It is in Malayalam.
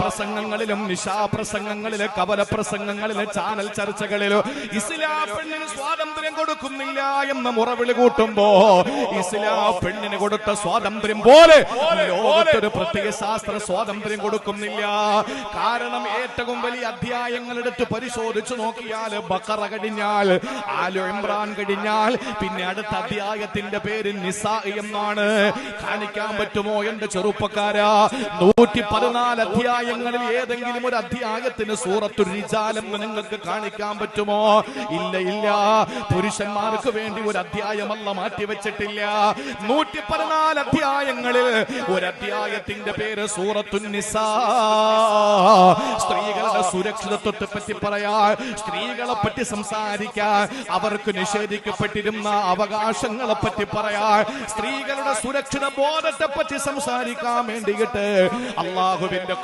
പ്രസംഗങ്ങളിലും നിശാപ്രസംഗങ്ങളിലും കവലപ്രസംഗങ്ങളിലും ചാനൽ ചർച്ചകളിലും ഇസ്ലാം പെണ്ണിന് സ്വാതന്ത്ര്യം കൊടുക്കുന്നില്ല എന്ന് മുറവിളി കൂട്ടുമ്പോ ഇസ്ലാം പെണ്ണിന് കൊടുത്ത സ്വാതന്ത്ര്യം പോലെ ലോകത്തൊരു പ്രത്യേക ശാസ്ത്ര സ്വാതന്ത്ര്യം കൊടുക്കുന്നില്ല. കാരണം ഏറ്റവും വലിയ അധ്യായങ്ങൾ എടുത്ത് പരിശോധിച്ചു നോക്കിയാൽ ബഖറ കഴിഞ്ഞാൽ ആലു ഇംറാൻ കഴിഞ്ഞാൽ പിന്നെ അടുത്ത അധ്യായത്തിന്റെ പേര് നിസാ എന്നാണ്. കാണിക്കാൻ പറ്റുമോ എന്റെ ചെറുപ്പക്കാരാ? 114 അധ്യായങ്ങളിൽ ഏതെങ്കിലും ഒരു അധ്യായത്തിന് സൂറത്തുൽ റിജാൽ എന്ന് നിങ്ങൾക്ക് കാണിക്കാൻ പറ്റുമോ? ഇല്ല ഇല്ല. പുരുഷന്മാർക്ക് വേണ്ടി ഒരു അധ്യായമല്ല മാറ്റിവെച്ചിട്ടില്ല. 114 അധ്യായങ്ങളിൽ ഒരു അധ്യായത്തിന്റെ പേര് സൂറത്തുൻ നിസാ. സ്ത്രീകളുടെ സുരക്ഷിതത്വത്തെ പറ്റി പറയാൻ, സ്ത്രീകളെ പറ്റി സംസാരിക്കാൻ, അവർക്ക് നിഷേധിക്കപ്പെട്ടിരുന്ന അവകാശങ്ങളെ പറ്റി പറയാൻ, സ്ത്രീകളുടെ സുരക്ഷിത ബോധത്തെ പറ്റി സംസാരിക്കാൻ വേണ്ടിയിട്ട് അള്ളാഹുവിന്റെ